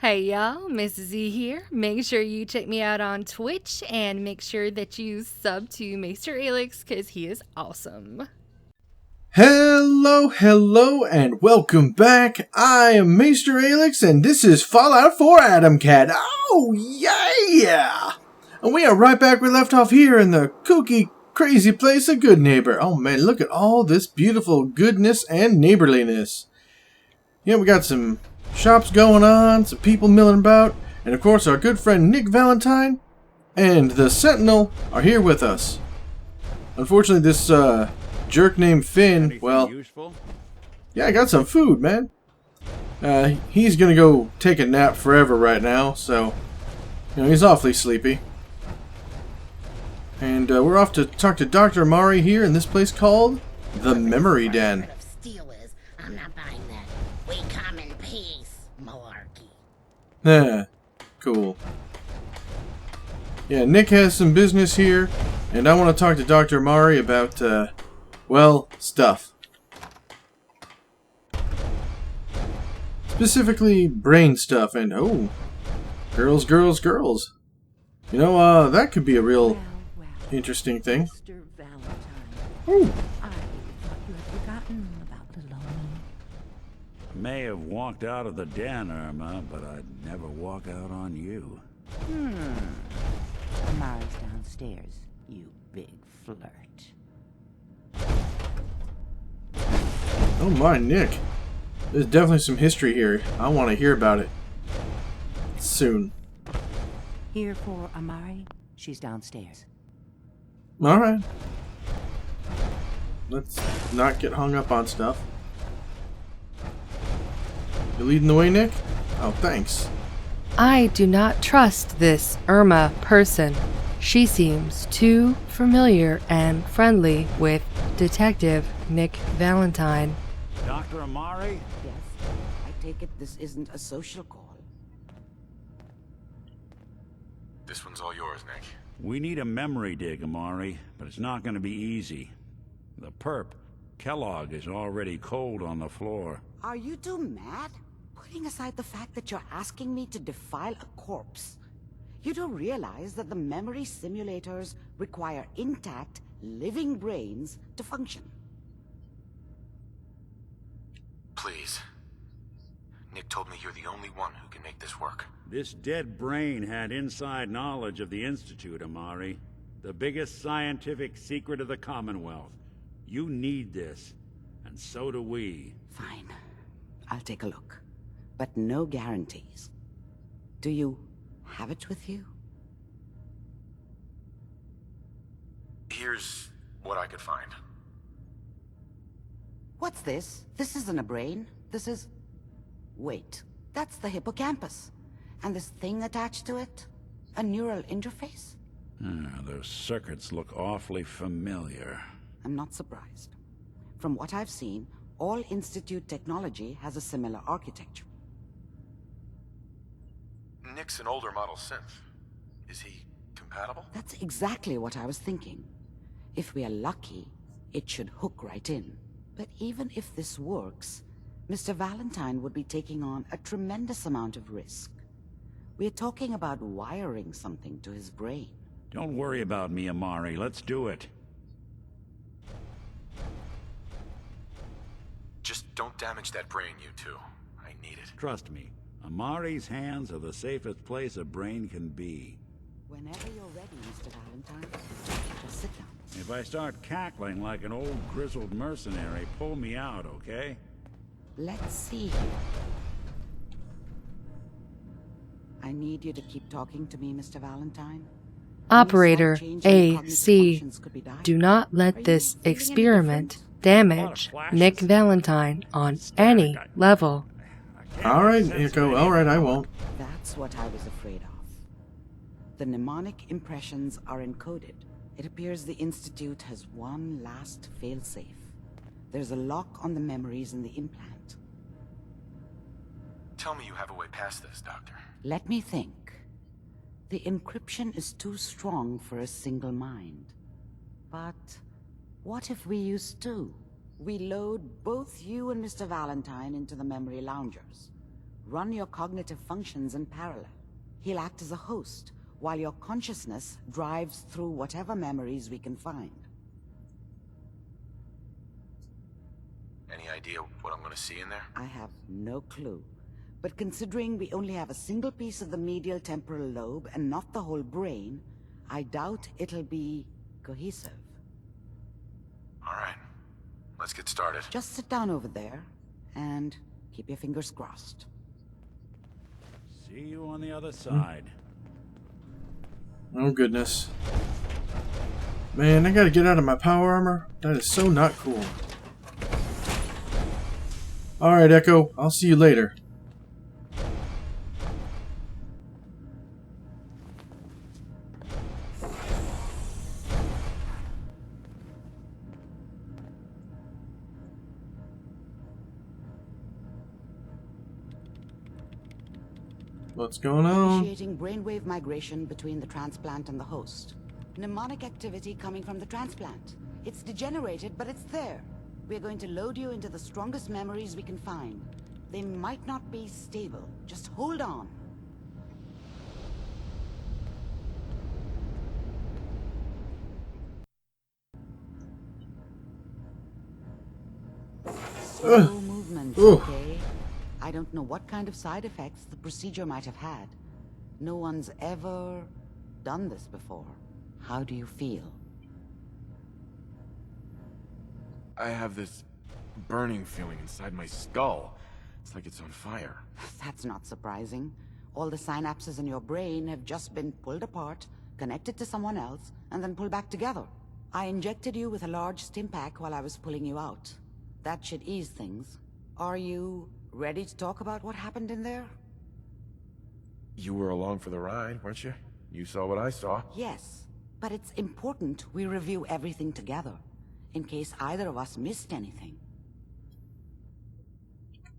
Hey y'all, Mrs.E here. Make sure you check me out on Twitch and make sure that you sub to MaesterAelix because he is awesome. Hello, and welcome back. I am Maester Aelix, and this is Fallout 4 Atom Cat. Oh, yeah! And we are right back where we left off here in the kooky, crazy place of Good Neighbor. Oh man, look at all this beautiful goodness and neighborliness. Yeah, we got some shops going on, some people milling about, and of course our good friend Nick Valentine and the Sentinel are here with us. Unfortunately, this jerk named Finn, well, yeah, I got some food, man. He's gonna go take a nap forever right now, so, you know, he's awfully sleepy. And we're off to talk to Dr. Amari here in this place called the Memory Den. I'm not buying that. We come in peace, malarkey. Cool. Yeah, Nick has some business here, and I want to talk to Dr. Amari about, well, stuff. Specifically, brain stuff, and, oh, girls. You know, that could be a real interesting thing. Mr. Valentine. Ooh. I thought you had forgotten about little old me. May have walked out of the den, Irma, but I'd never walk out on you. Amari's downstairs, you big flirt. Oh my, Nick. There's definitely some history here. I want to hear about it. Soon. Here for Amari, she's downstairs. Alright. Let's not get hung up on stuff. You leading the way, Nick? Oh, thanks. I do not trust this Irma person. She seems too familiar and friendly with Detective Nick Valentine. Dr. Amari? Yes, I take it this isn't a social call. This one's all yours, Nick. We need a memory dig, Amari, but it's not going to be easy. The perp, Kellogg, is already cold on the floor. Are you two mad? Putting aside the fact that you're asking me to defile a corpse, you do realize that the memory simulators require intact, living brains to function. Please. Nick told me you're the only one who can make this work. This dead brain had inside knowledge of the Institute, Amari. The biggest scientific secret of the Commonwealth. You need this, and so do we. Fine. I'll take a look. But no guarantees. Do you have it with you? Here's what I could find. What's this? This isn't a brain. This is... Wait. That's the hippocampus. And this thing attached to it? A neural interface? Those circuits look awfully familiar. I'm not surprised. From what I've seen, all Institute technology has a similar architecture. Nick's an older model synth. Is he compatible? That's exactly what I was thinking. If we are lucky, it should hook right in. But even if this works, Mr. Valentine would be taking on a tremendous amount of risk. We're talking about wiring something to his brain. Don't worry about me, Amari. Let's do it. Just don't damage that brain, you two. I need it. Trust me, Amari's hands are the safest place a brain can be. Whenever you're ready, Mr. Valentine, just sit down. If I start cackling like an old grizzled mercenary, pull me out, okay? Let's see here. I need you to keep talking to me, Mr. Valentine. Operator AC, do not let this experiment damage Nick Valentine on any level. Alright, Echo. Alright, I won't. That's what I was afraid of. The mnemonic impressions are encoded. It appears the Institute has one last failsafe. There's a lock on the memories in the implant. Tell me you have a way past this, Doctor. Let me think. The encryption is too strong for a single mind. But what if we use two? We load both you and Mr. Valentine into the memory loungers. run your cognitive functions in parallel. He'll act as a host, while your consciousness drives through whatever memories we can find. Any idea what I'm gonna see in there? I have no clue. But considering we only have a single piece of the medial temporal lobe and not the whole brain, I doubt it'll be cohesive. Alright, let's get started. Just sit down over there and keep your fingers crossed. See you on the other side. Oh, goodness. Man, I gotta get out of my power armor? That is so not cool. Alright, Echo. I'll see you later. What's going on? Initiating brainwave migration between the transplant and the host. Mnemonic activity coming from the transplant. It's degenerated, but it's there. We're going to load you into the strongest memories we can find. They might not be stable. Just hold on. Slow movement, okay? I don't know what kind of side effects the procedure might have had. No one's ever done this before. How do you feel? I have this burning feeling inside my skull. It's like it's on fire. That's not surprising. All the synapses in your brain have just been pulled apart, connected to someone else, and then pulled back together. I injected you with a large stim pack while I was pulling you out. That should ease things. Are you ready to talk about what happened in there? You were along for the ride, weren't you? You saw what I saw. Yes, but it's important we review everything together, in case either of us missed anything.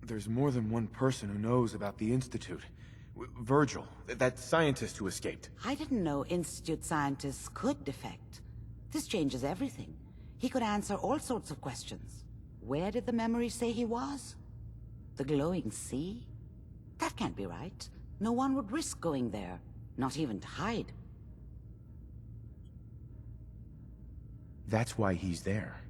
There's more than one person who knows about the Institute. Virgil, that scientist who escaped. I didn't know Institute scientists could defect. This changes everything. He could answer all sorts of questions. Where did the memory say he was? The glowing sea? That can't be right. No one would risk going there, not even to hide. That's why he's there.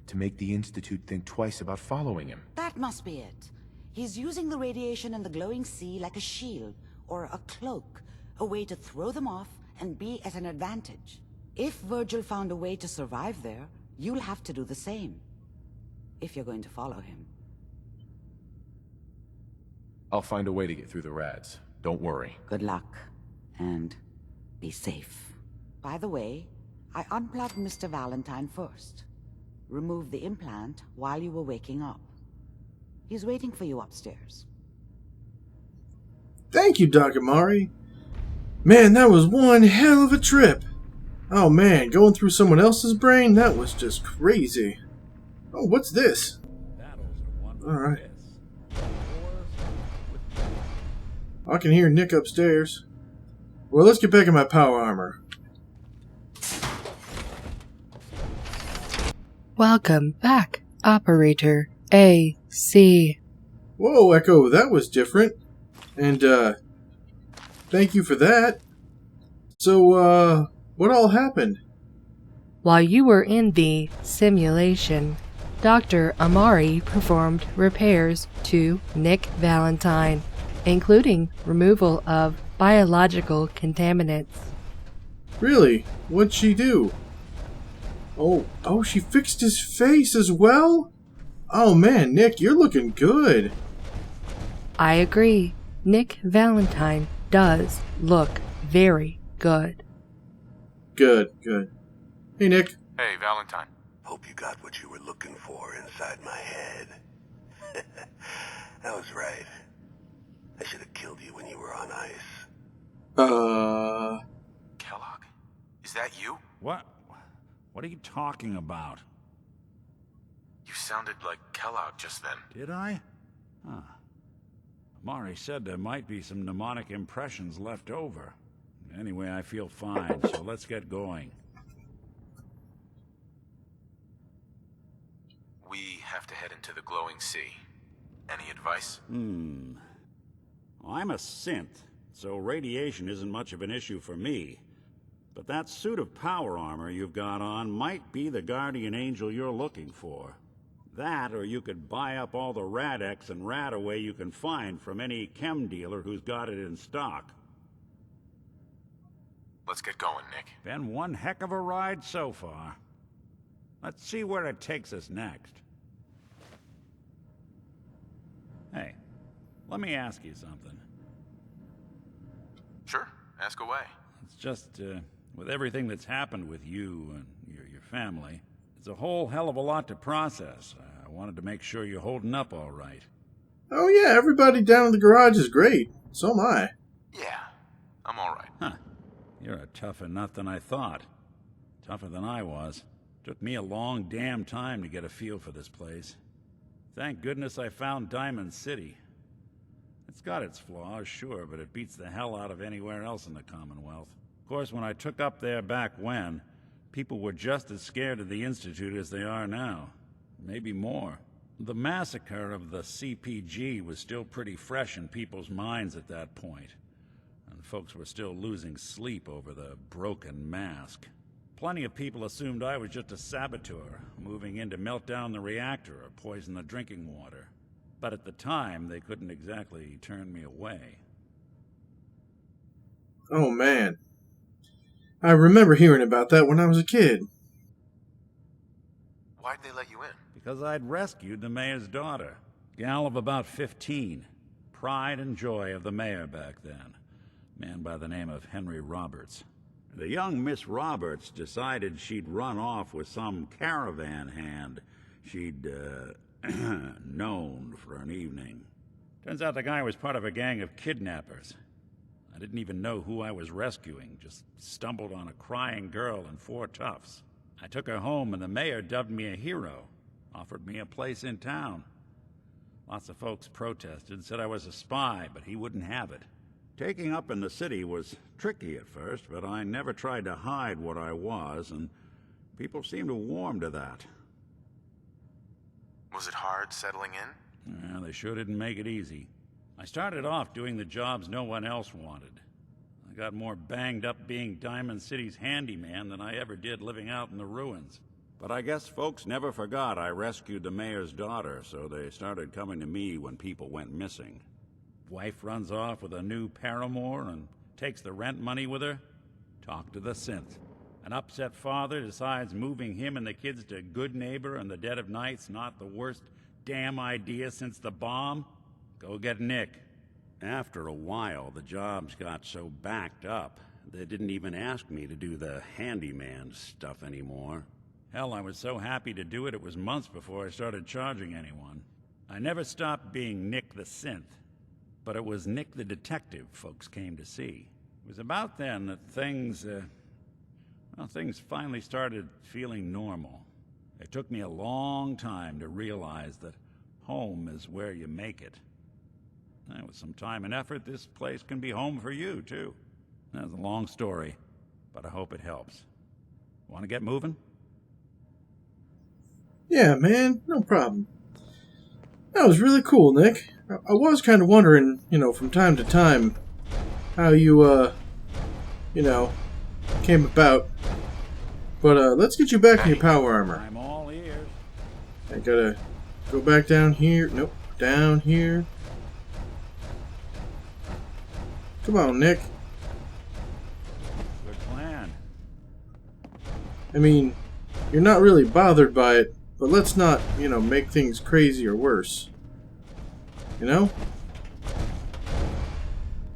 To make the Institute think twice about following him. That must be it. He's using the radiation in the glowing sea like a shield, or a cloak, a way to throw them off and be at an advantage. If Virgil found a way to survive there, you'll have to do the same. If you're going to follow him. I'll find a way to get through the rads. Don't worry. Good luck, and be safe. By the way, I unplugged Mr. Valentine first. Removed the implant while you were waking up. He's waiting for you upstairs. Thank you, Dr. Mari. Man, that was one hell of a trip. Oh man, going through someone else's brain? That was just crazy. Oh, what's this? Alright. I can hear Nick upstairs. Well, let's get back in my power armor. Welcome back, Operator AC. Whoa, Echo, that was different. And, thank you for that. So, what all happened? While you were in the simulation, Dr. Amari performed repairs to Nick Valentine, including removal of biological contaminants. Really? What'd she do? Oh, she fixed his face as well? Oh man, Nick, you're looking good. I agree. Nick Valentine does look very good. Good. Hey, Nick. Hey, Valentine. Hope you got what you were looking for inside my head. That was right. I should have killed you when you were on ice. Kellogg? Is that you? What? What are you talking about? You sounded like Kellogg just then. Did I? Huh. Mari said there might be some mnemonic impressions left over. Anyway, I feel fine, so let's get going. We have to head into the glowing sea. Any advice? I'm a synth, so radiation isn't much of an issue for me. But that suit of power armor you've got on might be the guardian angel you're looking for. That, or you could buy up all the Rad-X and Rad-Away you can find from any chem dealer who's got it in stock. Let's get going, Nick. Been one heck of a ride so far. Let's see where it takes us next. Hey, let me ask you something. Sure, ask away. It's just, with everything that's happened with you and your family, it's a whole hell of a lot to process. I wanted to make sure you're holding up all right. Oh yeah, everybody down in the garage is great. So am I. Yeah, I'm all right. Huh. You're a tougher nut than I thought. Tougher than I was. Took me a long damn time to get a feel for this place. Thank goodness I found Diamond City. It's got its flaws, sure, but it beats the hell out of anywhere else in the Commonwealth. Of course, when I took up there back when, people were just as scared of the Institute as they are now. Maybe more. The massacre of the CPG was still pretty fresh in people's minds at that point, and folks were still losing sleep over the broken mask. Plenty of people assumed I was just a saboteur, moving in to melt down the reactor or poison the drinking water. But at the time, they couldn't exactly turn me away. Oh man. I remember hearing about that when I was a kid. Why'd they let you in? Because I'd rescued the mayor's daughter. Gal of about 15. Pride and joy of the mayor back then. Man by the name of Henry Roberts. The young Miss Roberts decided she'd run off with some caravan hand she'd, known for an evening. Turns out the guy was part of a gang of kidnappers. I didn't even know who I was rescuing, just stumbled on a crying girl and 4 toughs. I took her home and the mayor dubbed me a hero, offered me a place in town. Lots of folks protested, said I was a spy, but he wouldn't have it. Taking up in the city was tricky at first, but I never tried to hide what I was, and people seemed to warm to that. Was it hard settling in? Yeah, they sure didn't make it easy. I started off doing the jobs no one else wanted. I got more banged up being Diamond City's handyman than I ever did living out in the ruins. But I guess folks never forgot I rescued the mayor's daughter, so they started coming to me when people went missing. Wife runs off with a new paramour and takes the rent money with her. Talk to the synth. An upset father decides moving him and the kids to Good Neighbor in the dead of night's not the worst damn idea since the bomb. Go get Nick. After a while, the jobs got so backed up, they didn't even ask me to do the handyman stuff anymore. Hell, I was so happy to do it, it was months before I started charging anyone. I never stopped being Nick the synth. But it was Nick the detective folks came to see. It was about then that things finally started feeling normal. It took me a long time to realize that home is where you make it. And with some time and effort, this place can be home for you, too. That's a long story, but I hope it helps. Want to get moving? Yeah, man, no problem. That was really cool, Nick. I was kind of wondering, from time to time, how you, came about. But, let's get you back in your power armor. I'm all ears. I gotta go back down here. Nope, down here. Come on, Nick. Good plan. I mean, you're not really bothered by it, but let's not, make things crazy or worse. You know?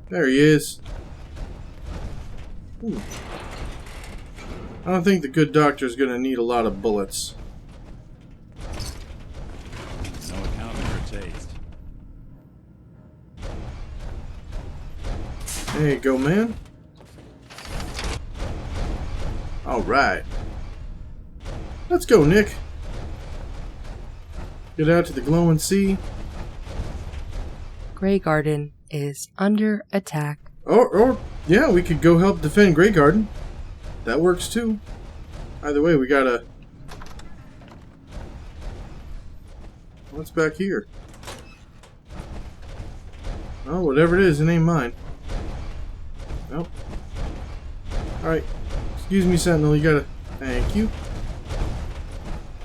There he is. Ooh. I don't think the good doctor's gonna need a lot of bullets. No accounting for taste. There you go, man. Alright. Let's go, Nick. Get out to the glowing sea. Grey Garden is under attack. Or, yeah, we could go help defend Grey Garden. That works too. Either way, we gotta... What's back here? Oh, whatever it is, it ain't mine. Nope. Alright. Excuse me, Sentinel, you gotta... Thank you.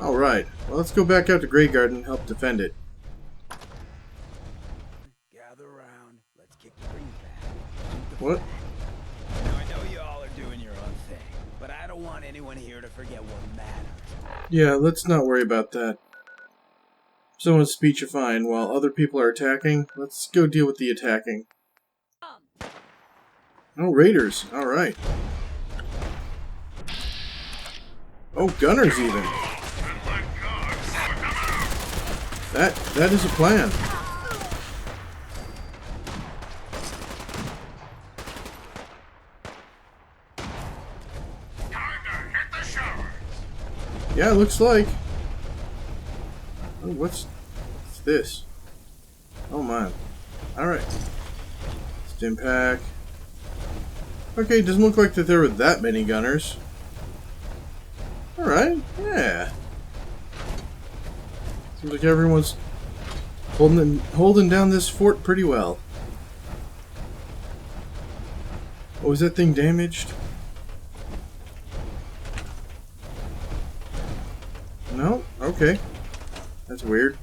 Alright. Well, let's go back out to Grey Garden and help defend it. Gather around. Let's kick the breeze back. What? Now, I know you all are doing your own thing, but I don't want anyone here to forget what matters. Yeah, let's not worry about that. Someone's speechifying while other people are attacking. Let's go deal with the attacking. Oh, raiders. Alright. Oh, gunners even. That is a plan. Yeah, it looks like. Oh, what's this? Oh my. Alright. Stim pack. Okay, doesn't look like that there were that many gunners. Alright, yeah. Seems like everyone's holding down this fort pretty well. Oh, is that thing damaged? No? Okay. That's weird.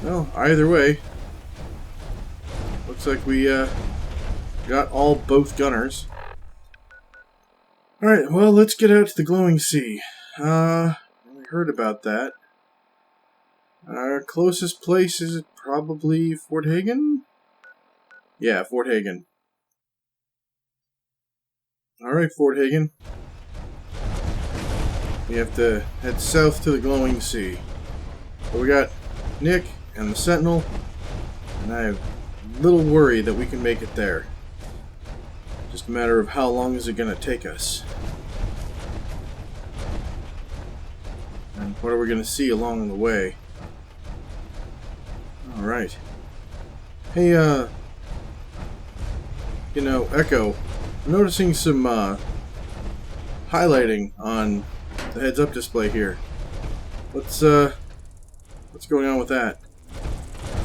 Well, either way. Looks like we got both gunners. Alright, well, let's get out to the glowing sea. We heard about that. Our closest place is probably Fort Hagen? Yeah, Fort Hagen. Alright, Fort Hagen. We have to head south to the glowing sea. But we got Nick and the Sentinel, and I have little worry that we can make it there. Just a matter of how long is it going to take us. And what are we going to see along the way? Alright. Hey, you know, Echo, I'm noticing some, highlighting on the heads-up display here. What's going on with that?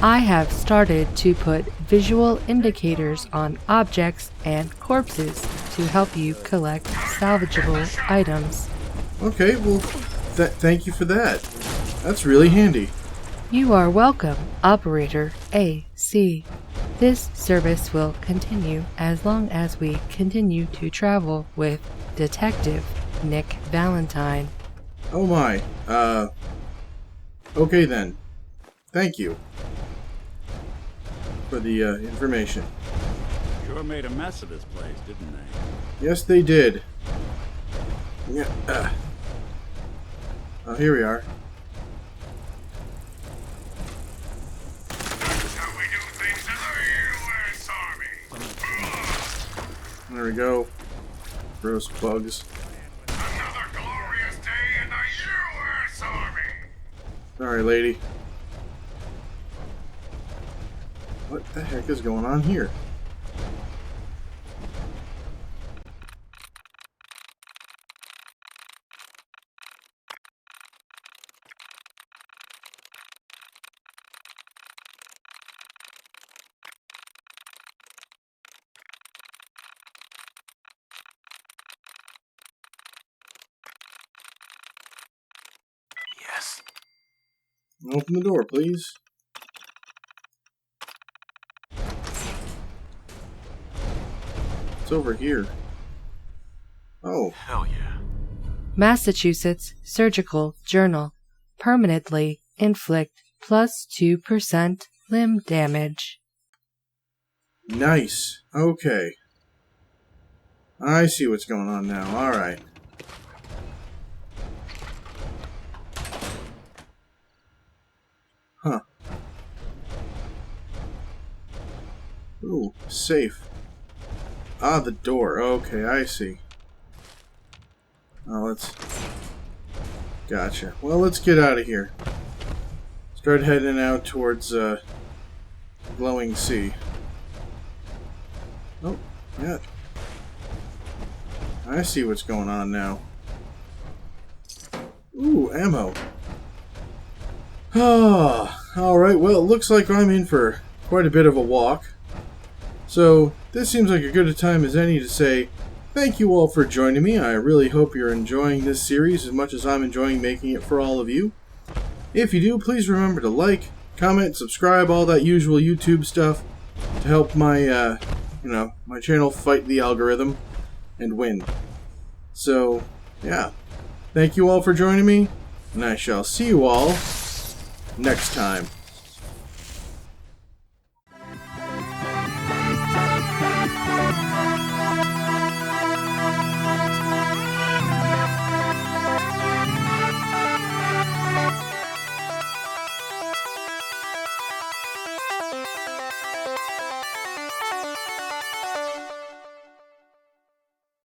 I have started to put visual indicators on objects and corpses to help you collect salvageable items. Okay, well, thank you for that. That's really handy. You are welcome, Operator AC. This service will continue as long as we continue to travel with Detective Nick Valentine. Oh my, okay then. Thank you for the information. Sure made a mess of this place, didn't they? Yes, they did. Yeah. Oh, here we are. That's how we do things in the U.S. Army. There we go. Gross bugs. Another glorious day in the U.S. Army. Sorry, lady. What the heck is going on here? Yes. Open the door, please. It's over here. Oh. Hell yeah. Massachusetts Surgical Journal. Permanently inflict +2% limb damage. Nice. Okay. I see what's going on now. Alright. Huh. Ooh, safe. Ah, the door. Okay, I see. Oh, let's... Gotcha. Well, let's get out of here. Start heading out towards, glowing sea. Oh, yeah. I see what's going on now. Ooh, ammo. Ah, alright, well, it looks like I'm in for quite a bit of a walk. So this seems like a good a time as any to say thank you all for joining me. I really hope you're enjoying this series as much as I'm enjoying making it for all of you. If you do, please remember to like, comment, subscribe, all that usual YouTube stuff to help my, my channel fight the algorithm and win. So, yeah. Thank you all for joining me, and I shall see you all next time.